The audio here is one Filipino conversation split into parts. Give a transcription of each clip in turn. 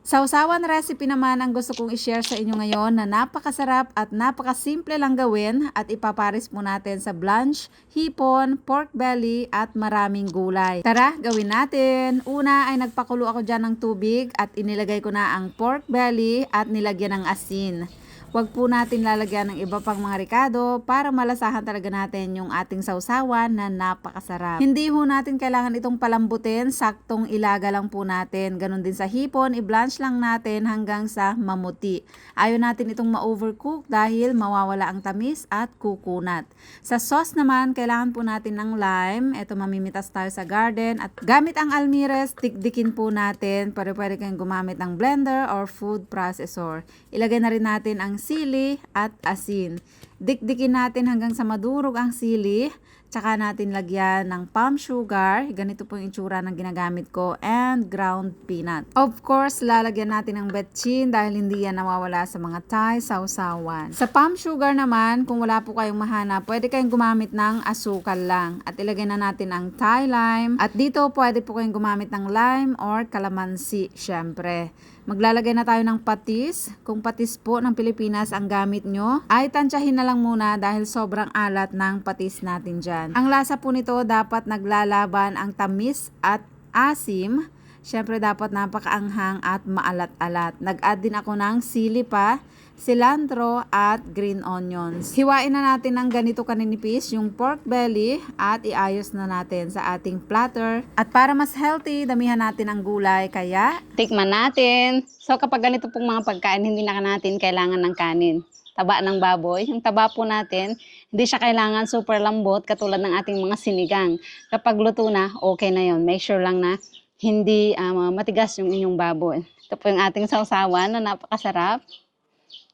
Sausawan recipe naman ang gusto kong i-share sa inyo ngayon na napakasarap at napakasimple lang gawin at ipaparis po natin sa blanch, hipon, pork belly at maraming gulay. Tara, gawin natin! Una ay nagpakulo ako dyan ng tubig at inilagay ko na ang pork belly at nilagyan ng asin. Huwag po natin lalagyan ng iba pang mga ricado para malasahan talaga natin yung ating sausawan na napakasarap. Hindi ho natin kailangan itong palambutin, saktong ilaga lang po natin. Ganon din sa hipon, i-blanch lang natin hanggang sa mamuti. Ayaw natin itong ma-overcook dahil mawawala ang tamis at kukunat. Sa sauce naman, kailangan po natin ng lime. Ito mamimitas tayo sa garden at gamit ang almires, tikdikin po natin. Pwede kayong gumamit ng blender or food processor. Ilagay na rin natin ang sili at asin. Dikdikin natin hanggang sa madurog ang sili. Tsaka natin lagyan ng palm sugar. Ganito po yung itsura ng ginagamit ko. And ground peanut. Of course, lalagyan natin ng betchin dahil hindi yan nawawala sa mga Thai sausawan. Sa palm sugar naman, kung wala po kayong mahanap, pwede kayong gumamit ng asukal lang. At ilagay na natin ang Thai lime. At dito, pwede po kayong gumamit ng lime or calamansi, syempre. Maglalagay na tayo ng patis. Kung patis po ng Pilipinas ang gamit nyo, ay tansyahin na lang muna dahil sobrang alat ng patis natin dyan. Ang lasa po nito dapat naglalaban ang tamis at asim. Siyempre dapat napakaanghang at maalat-alat. Nag-add din ako ng sili pa, cilantro at green onions. Hiwain na natin ng ganito kaninipis yung pork belly at iayos na natin sa ating platter. At para mas healthy, damihan natin ang gulay kaya Tikman natin. So kapag ganito pong mga pagkain, hindi na natin kailangan ng kanin. Taba ng baboy. Yung taba po natin, hindi siya kailangan super lambot katulad ng ating mga sinigang. Kapag luto na, okay na yon. Make sure lang na hindi matigas yung inyong baboy. Ito po yung ating sausawan na napakasarap.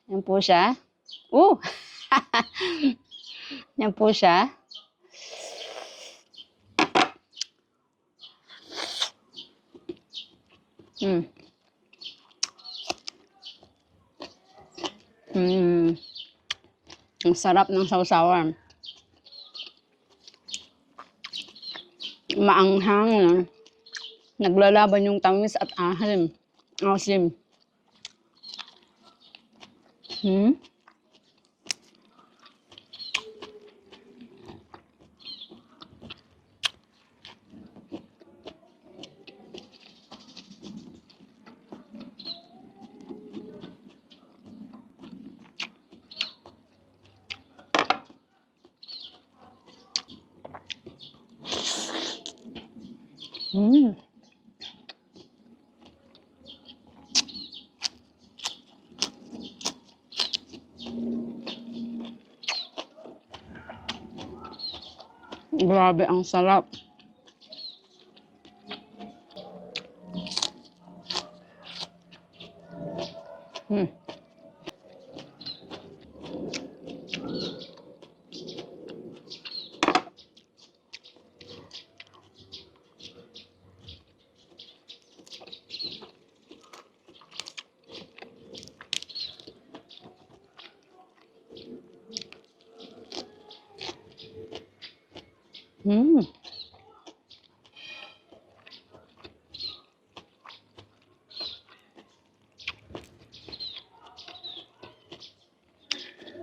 Yan po siya. Uh! Yan po siya. Mm. Ang sarap ng sausawan. Maanghang. Naglalaban yung tamis at asim. Asim. Grabe, ang sarap.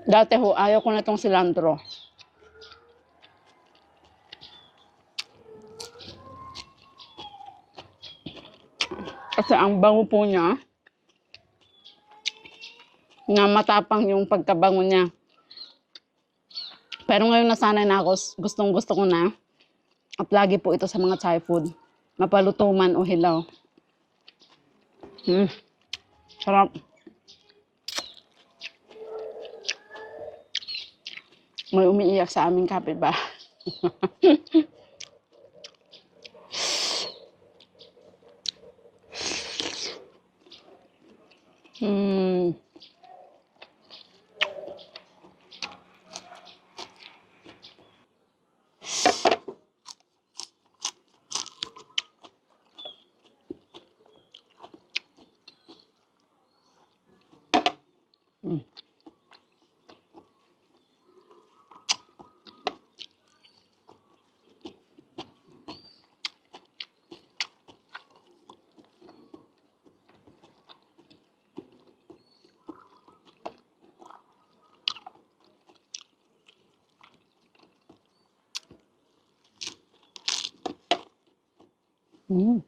Dati ho, ayaw ko na itong cilantro. Kasi ang bango po niya, na matapang yung pagkabango niya. Pero ngayon nasanay na ako, gustong gusto ko na. At lagi po ito sa mga Thai food. Mapaluto man o hilaw. Sarap. May umiiyak sa aming kapitbahay. Mm.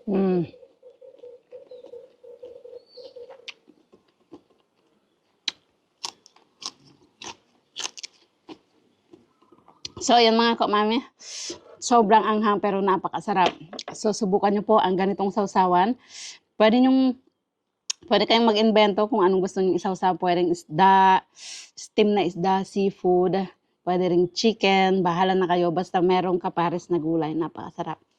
Mm. So, ayan mga kamami. Sobrang anghang pero napakasarap. So, subukan nyo po ang ganitong sausawan. Pwede kayong mag-invento kung anong gusto nyo isawsaw. Pwedeng isda, steam na isda, seafood, pwede ring chicken, bahala na kayo. Basta merong kapares na gulay. Napakasarap.